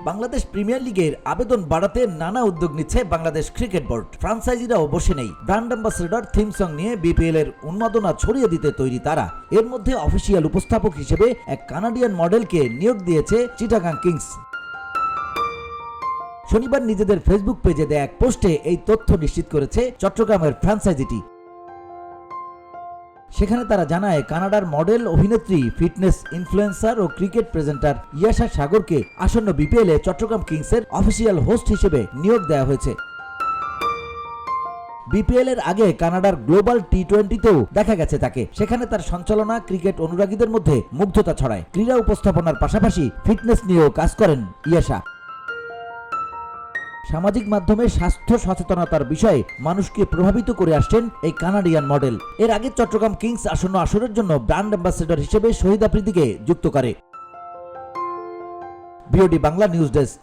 Bangladesh premier লিগের আবেদন বাড়াতে নানা উদ্যোগ নিচ্ছে বাংলাদেশ ক্রিকেট বোর্ড। ফ্রাঞ্চাইজিরাও বসে নেই। ব্র্যান্ড অ্যাম্বাসেডর থিম সং নিয়ে বিপিএল এর উন্মাদনা ছড়িয়ে দিতে তৈরি তারা। এর মধ্যে অফিসিয়াল উপস্থাপক হিসেবে এক কানাডিয়ান মডেলকে নিয়োগ দিয়েছে চিটাগাং কিংস। শনিবার নিজেদের ফেসবুক পেজে দেয়া এক পোস্টে এই তথ্য নিশ্চিত করেছে চট্টগ্রামের ফ্রাঞ্চাইজিটি। সেখানে তারা জানায়, কানাডার মডেল, অভিনেত্রী, ফিটনেস ইনফ্লুয়েন্সার ও ক্রিকেট প্রেজেন্টার ইয়াশা সাগরকে আসন্ন বিপিএল এ চট্টগ্রাম কিংসের অফিসিয়াল হোস্ট হিসেবে নিয়োগ দেওয়া হয়েছে। বিপিএল এর আগে কানাডার গ্লোবাল টি-20তেও দেখা গেছে তাকে। সেখানে তার সঞ্চালনা ক্রিকেট অনুরাগীদের মধ্যে মুগ্ধতা ছড়ায়। ক্রীড়া উপস্থাপনার পাশাপাশি ফিটনেস নিয়েও কাজ করেন ইয়াশা। সামাজিক মাধ্যমে স্বাস্থ্য সচেতনতার বিষয়ে মানুষকে প্রভাবিত করে আসছেন এই কানাডিয়ান মডেল। এর আগে চট্টগ্রাম কিংস আসন্ন আসরের জন্য ব্র্যান্ড অ্যাম্বাসেডর হিসেবে শহীদ আফ্রিদিকে যুক্ত করে। BOD Bangla news desk.